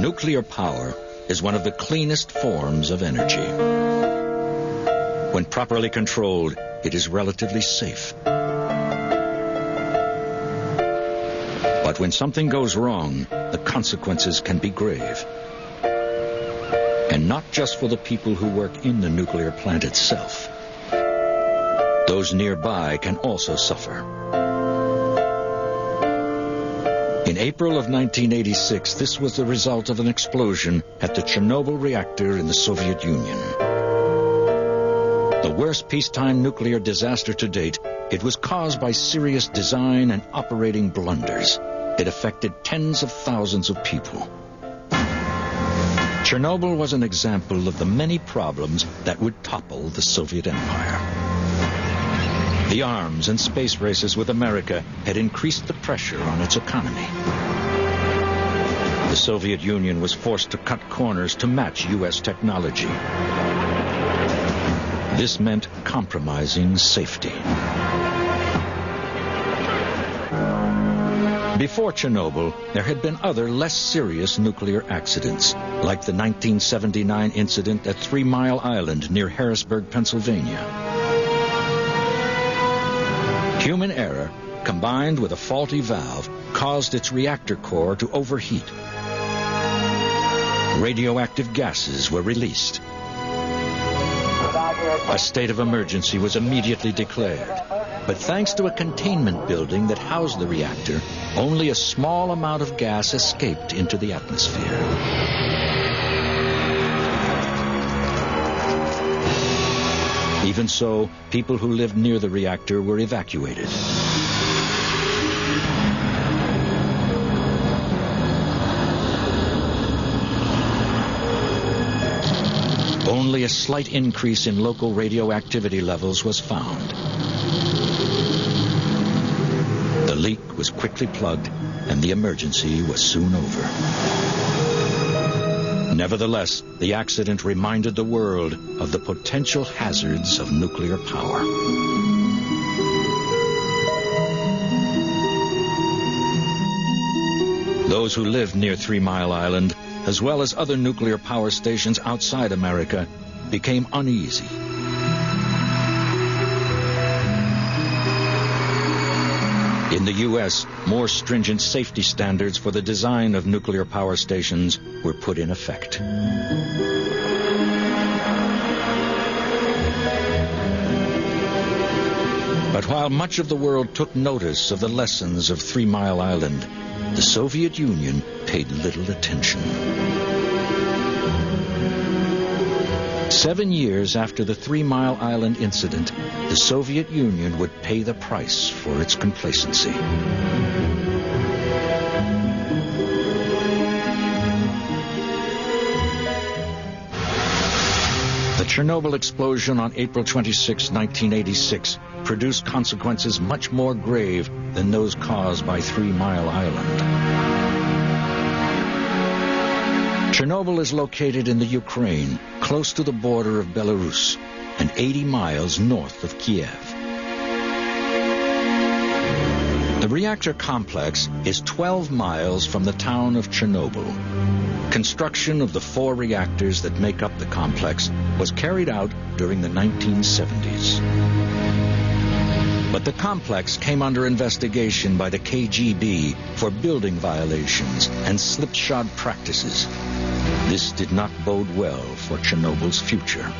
Nuclear power is one of the cleanest forms of energy. When properly controlled, it is relatively safe. But when something goes wrong, the consequences can be grave. And not just for the people who work in the nuclear plant itself. Those nearby can also suffer. In April of 1986, this was the result of an explosion at the Chernobyl reactor in the Soviet Union. The worst peacetime nuclear disaster to date, it was caused by serious design and operating blunders. It affected tens of thousands of people. Chernobyl was an example of the many problems that would topple the Soviet Empire. The arms and space races with America had increased the pressure on its economy. The Soviet Union was forced to cut corners to match U.S. technology. This meant compromising safety. Before Chernobyl, there had been other less serious nuclear accidents, like the 1979 incident at 3 Mile Island near Harrisburg, Pennsylvania. Human error, combined with a faulty valve, caused its reactor core to overheat. Radioactive gases were released. A state of emergency was immediately declared. But thanks to a containment building that housed the reactor, only a small amount of gas escaped into the atmosphere. Even so, people who lived near the reactor were evacuated. Only a slight increase in local radioactivity levels was found. The leak was quickly plugged, and the emergency was soon over. Nevertheless, the accident reminded the world of the potential hazards of nuclear power. Those who lived near 3 Mile Island, as well as other nuclear power stations outside America, became uneasy. In the U.S., more stringent safety standards for the design of nuclear power stations were put in effect. But while much of the world took notice of the lessons of 3 Mile Island, the Soviet Union paid little attention. 7 years after the 3 Mile Island incident, the Soviet Union would pay the price for its complacency. The Chernobyl explosion on April 26, 1986, produced consequences much more grave than those caused by 3 Mile Island. Chernobyl is located in the Ukraine, close to the border of Belarus, and 80 miles north of Kiev. The reactor complex is 12 miles from the town of Chernobyl. Construction of the 4 reactors that make up the complex was carried out during the 1970s. But the complex came under investigation by the KGB for building violations and slipshod practices. This did not bode well for Chernobyl's future.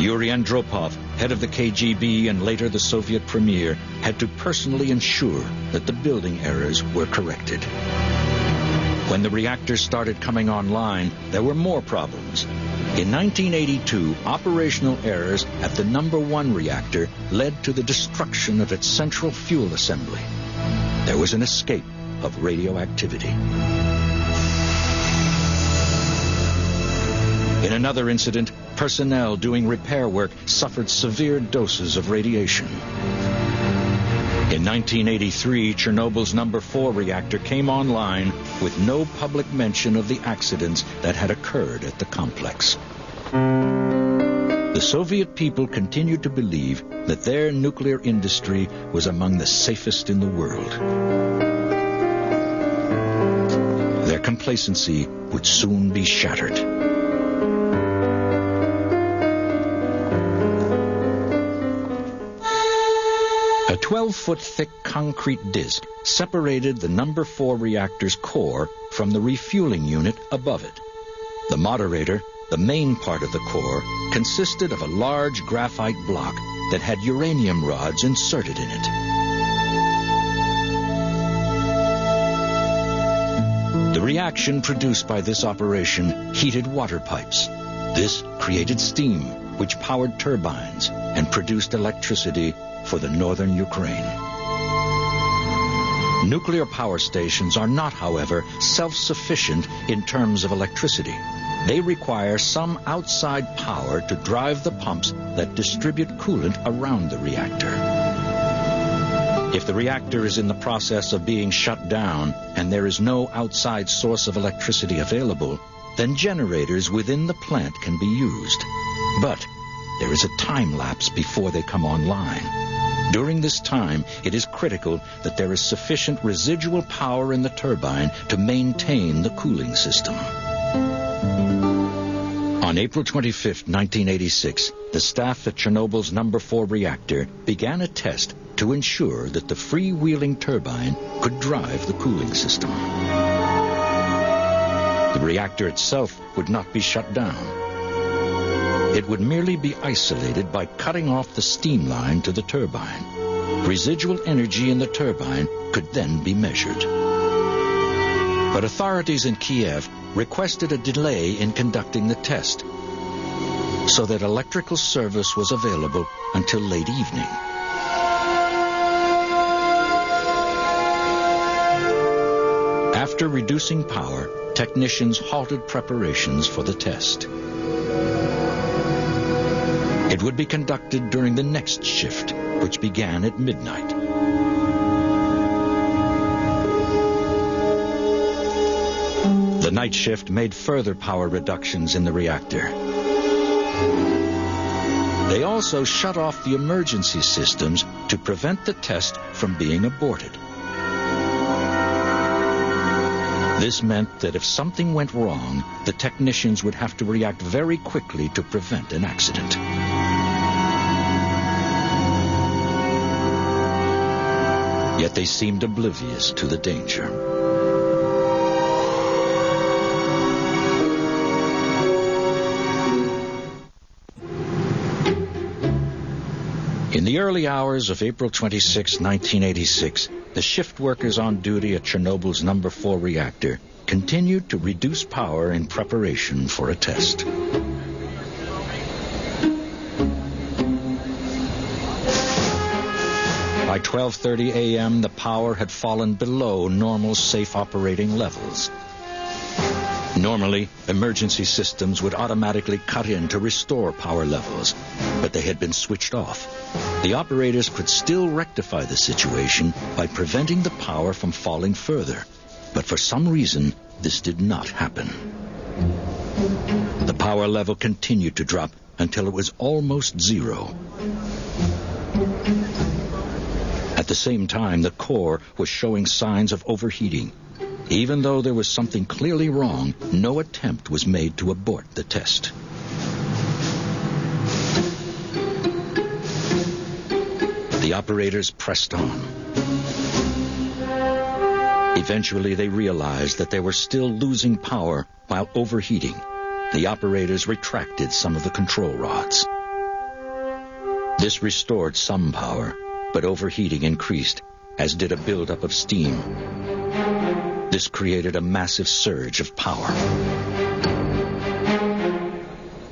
Yuri Andropov, head of the KGB and later the Soviet premier, had to personally ensure that the building errors were corrected. When the reactors started coming online, there were more problems. In 1982, operational errors at the number 1 reactor led to the destruction of its central fuel assembly. There was an escape of radioactivity. In another incident, personnel doing repair work suffered severe doses of radiation. In 1983, Chernobyl's number 4 reactor came online with no public mention of the accidents that had occurred at the complex. The Soviet people continued to believe that their nuclear industry was among the safest in the world. Their complacency would soon be shattered. A 12-foot thick concrete disc separated the number 4 reactor's core from the refueling unit above it. The moderator, the main part of the core, consisted of a large graphite block that had uranium rods inserted in it. The reaction produced by this operation heated water pipes. This created steam, which powered turbines and produced electricity for the northern Ukraine. Nuclear power stations are not, however, self-sufficient in terms of electricity. They require some outside power to drive the pumps that distribute coolant around the reactor. If the reactor is in the process of being shut down and there is no outside source of electricity available, then generators within the plant can be used. But there is a time lapse before they come online. During this time, it is critical that there is sufficient residual power in the turbine to maintain the cooling system. On April 25, 1986, the staff at Chernobyl's number 4 reactor began a test to ensure that the freewheeling turbine could drive the cooling system. The reactor itself would not be shut down. It would merely be isolated by cutting off the steam line to the turbine. Residual energy in the turbine could then be measured. But authorities in Kiev requested a delay in conducting the test so that electrical service was available until late evening. After reducing power, technicians halted preparations for the test. It would be conducted during the next shift, which began at midnight. The night shift made further power reductions in the reactor. They also shut off the emergency systems to prevent the test from being aborted. This meant that if something went wrong, the technicians would have to react very quickly to prevent an accident. Yet they seemed oblivious to the danger. In the early hours of April 26, 1986, the shift workers on duty at Chernobyl's number 4 reactor continued to reduce power in preparation for a test. By 12:30 a.m., the power had fallen below normal safe operating levels. Normally, emergency systems would automatically cut in to restore power levels, but they had been switched off. The operators could still rectify the situation by preventing the power from falling further, but for some reason, this did not happen. The power level continued to drop until it was almost zero. At the same time, the core was showing signs of overheating. Even though there was something clearly wrong, no attempt was made to abort the test. The operators pressed on. Eventually, they realized that they were still losing power while overheating. The operators retracted some of the control rods. This restored some power, but overheating increased, as did a buildup of steam. This created a massive surge of power.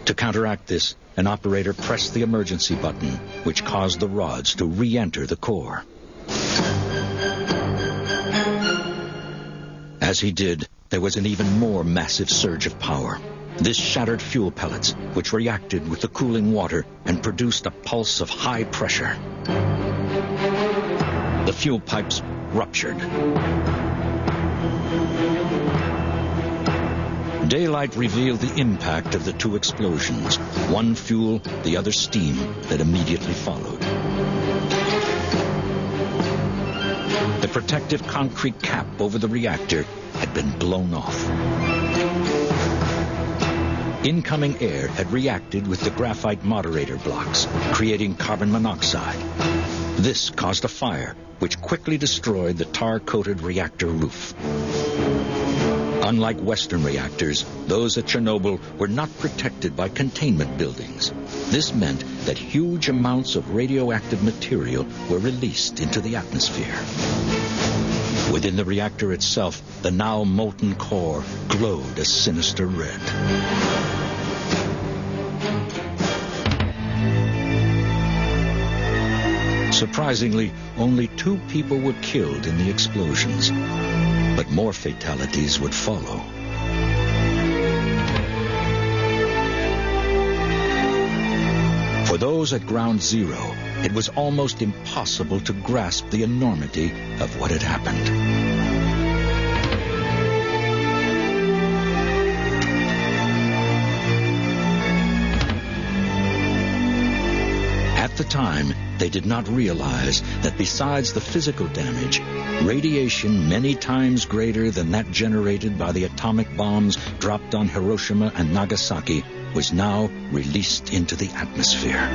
To counteract this, an operator pressed the emergency button, which caused the rods to re-enter the core. As he did, there was an even more massive surge of power. This shattered fuel pellets, which reacted with the cooling water and produced a pulse of high pressure. The fuel pipes ruptured. Daylight revealed the impact of the two explosions, one fuel, the other steam, that immediately followed. The protective concrete cap over the reactor had been blown off. Incoming air had reacted with the graphite moderator blocks, creating carbon monoxide. This caused a fire, which quickly destroyed the tar-coated reactor roof. Unlike Western reactors, those at Chernobyl were not protected by containment buildings. This meant that huge amounts of radioactive material were released into the atmosphere. Within the reactor itself, the now molten core glowed a sinister red. Surprisingly, only 2 people were killed in the explosions, but more fatalities would follow. For those at ground zero, it was almost impossible to grasp the enormity of what had happened. At the time, they did not realize that besides the physical damage, radiation many times greater than that generated by the atomic bombs dropped on Hiroshima and Nagasaki was now released into the atmosphere.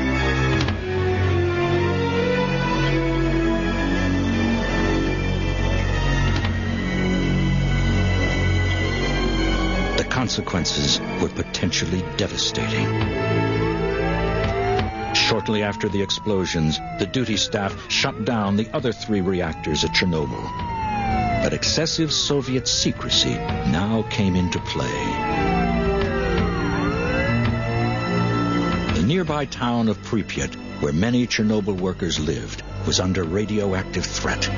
The consequences were potentially devastating. Shortly after the explosions, the duty staff shut down the other 3 reactors at Chernobyl. But excessive Soviet secrecy now came into play. The nearby town of Pripyat, where many Chernobyl workers lived, was under radioactive threat.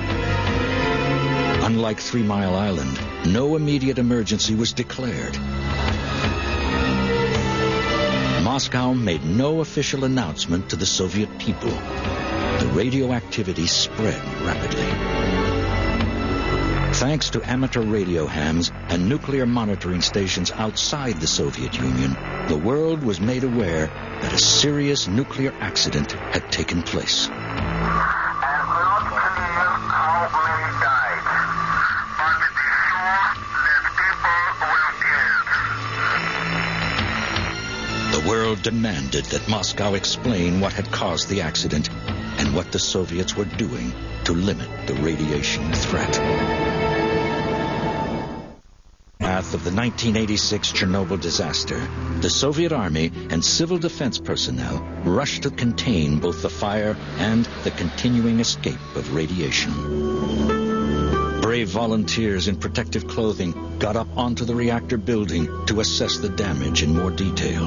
Unlike 3 Mile Island, no immediate emergency was declared. Moscow made no official announcement to the Soviet people. The radioactivity spread rapidly. Thanks to amateur radio hams and nuclear monitoring stations outside the Soviet Union, the world was made aware that a serious nuclear accident had taken place. The world demanded that Moscow explain what had caused the accident and what the Soviets were doing to limit the radiation threat. After the 1986 Chernobyl disaster, the Soviet Army and civil defense personnel rushed to contain both the fire and the continuing escape of radiation. Brave volunteers in protective clothing got up onto the reactor building to assess the damage in more detail.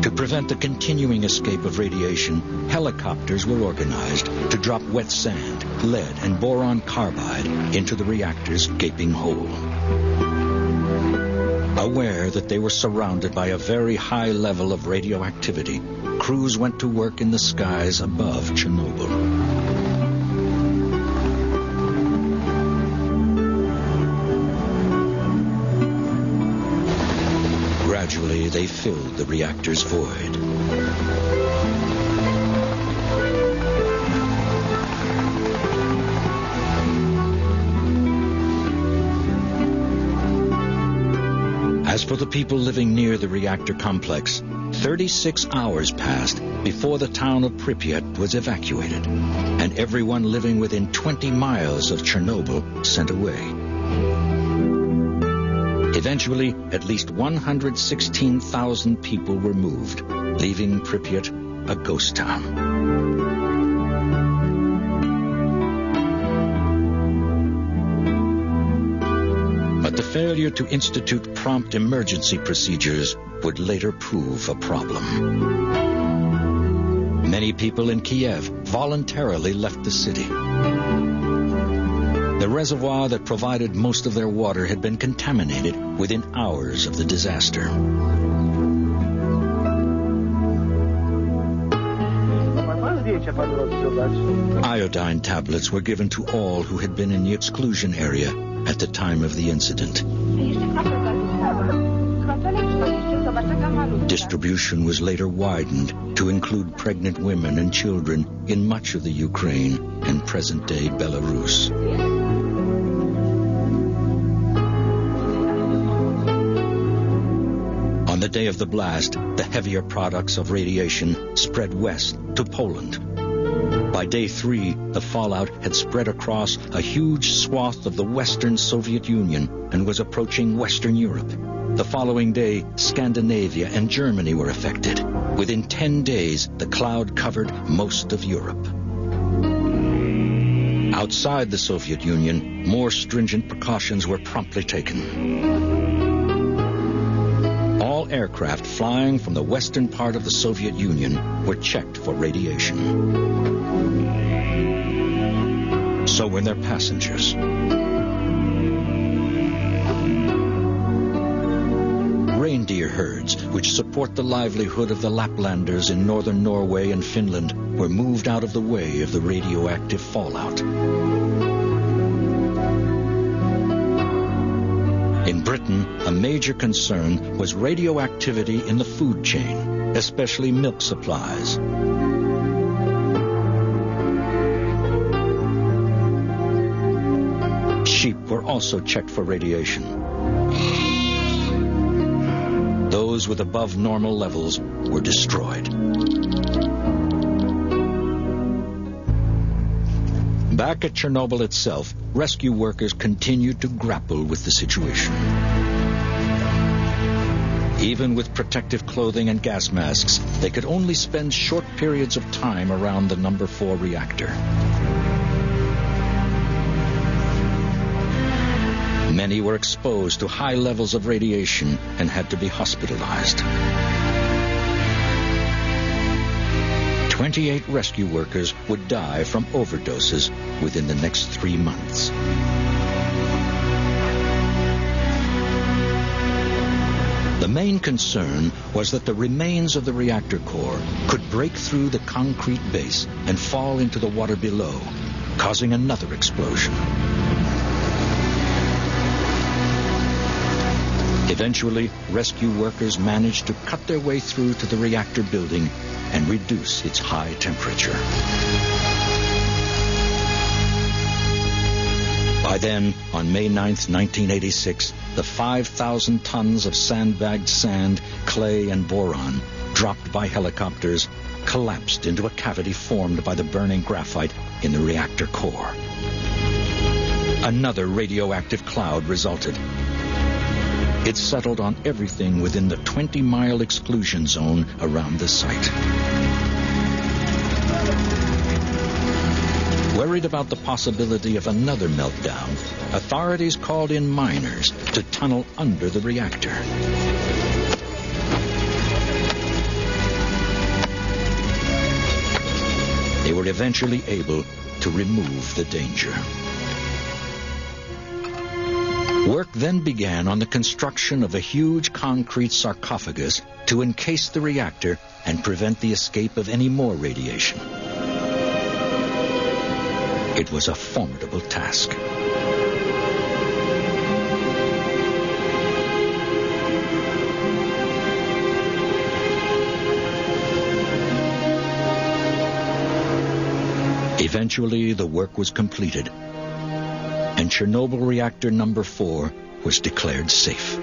To prevent the continuing escape of radiation, helicopters were organized to drop wet sand, lead, and boron carbide into the reactor's gaping hole. Aware that they were surrounded by a very high level of radioactivity, crews went to work in the skies above Chernobyl. Gradually, they filled the reactor's void. As for the people living near the reactor complex, 36 hours passed before the town of Pripyat was evacuated, and everyone living within 20 miles of Chernobyl sent away. Eventually, at least 116,000 people were moved, leaving Pripyat a ghost town. But the failure to institute prompt emergency procedures would later prove a problem. Many people in Kiev voluntarily left the city. The reservoir that provided most of their water had been contaminated within hours of the disaster. Iodine tablets were given to all who had been in the exclusion area at the time of the incident. Distribution was later widened to include pregnant women and children in much of the Ukraine and present-day Belarus. On the day of the blast, the heavier products of radiation spread west to Poland. By day 3, the fallout had spread across a huge swath of the Western Soviet Union and was approaching Western Europe. The following day, Scandinavia and Germany were affected. Within 10 days, the cloud covered most of Europe. Outside the Soviet Union, more stringent precautions were promptly taken. All aircraft flying from the western part of the Soviet Union were checked for radiation. So were their passengers. Reindeer herds, which support the livelihood of the Laplanders in northern Norway and Finland, were moved out of the way of the radioactive fallout. In Britain, a major concern was radioactivity in the food chain, especially milk supplies. Sheep were also checked for radiation. Those with above normal levels were destroyed. Back at Chernobyl itself, rescue workers continued to grapple with the situation. Even with protective clothing and gas masks, they could only spend short periods of time around the number 4 reactor. Many were exposed to high levels of radiation and had to be hospitalized. 28 rescue workers would die from overdoses within the next 3 months. The main concern was that the remains of the reactor core could break through the concrete base and fall into the water below, causing another explosion. Eventually, rescue workers managed to cut their way through to the reactor building and reduce its high temperature. By then, on May 9th, 1986, the 5,000 tons of sandbagged sand, clay, and boron dropped by helicopters collapsed into a cavity formed by the burning graphite in the reactor core. Another radioactive cloud resulted. It settled on everything within the 20-mile exclusion zone around the site. Worried about the possibility of another meltdown, authorities called in miners to tunnel under the reactor. They were eventually able to remove the danger. Work then began on the construction of a huge concrete sarcophagus to encase the reactor and prevent the escape of any more radiation. It was a formidable task. Eventually, the work was completed, and Chernobyl reactor number 4 was declared safe.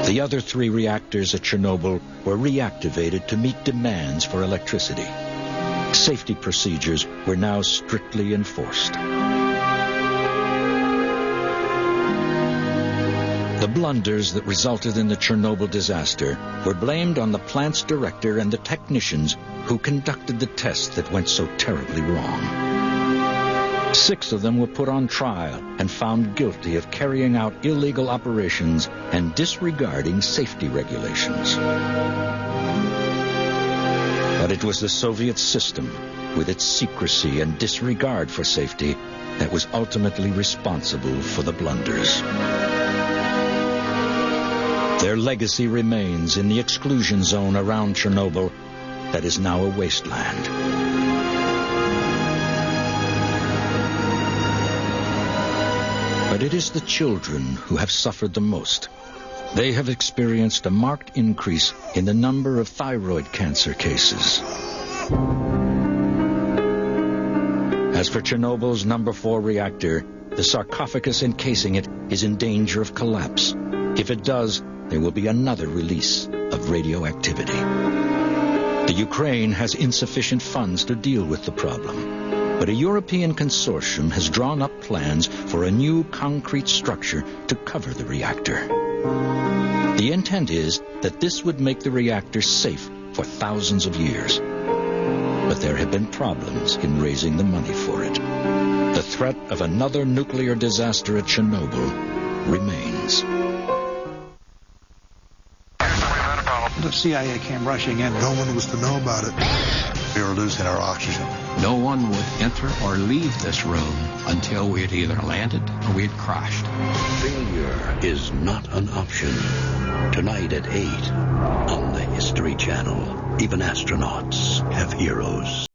The other 3 reactors at Chernobyl were reactivated to meet demands for electricity. Safety procedures were now strictly enforced. The blunders that resulted in the Chernobyl disaster were blamed on the plant's director and the technicians who conducted the tests that went so terribly wrong. 6 of them were put on trial and found guilty of carrying out illegal operations and disregarding safety regulations. But it was the Soviet system, with its secrecy and disregard for safety, that was ultimately responsible for the blunders. Their legacy remains in the exclusion zone around Chernobyl that is now a wasteland. But it is the children who have suffered the most. They have experienced a marked increase in the number of thyroid cancer cases. As for Chernobyl's number 4 reactor, the sarcophagus encasing it is in danger of collapse. If it does, there will be another release of radioactivity. The Ukraine has insufficient funds to deal with the problem, but a European consortium has drawn up plans for a new concrete structure to cover the reactor. The intent is that this would make the reactor safe for thousands of years. But there have been problems in raising the money for it. The threat of another nuclear disaster at Chernobyl remains. The CIA came rushing in. No one was to know about it. We were losing our oxygen. No one would enter or leave this room until we had either landed or we had crashed. Failure is not an option. Tonight at 8 on the History Channel. Even astronauts have heroes.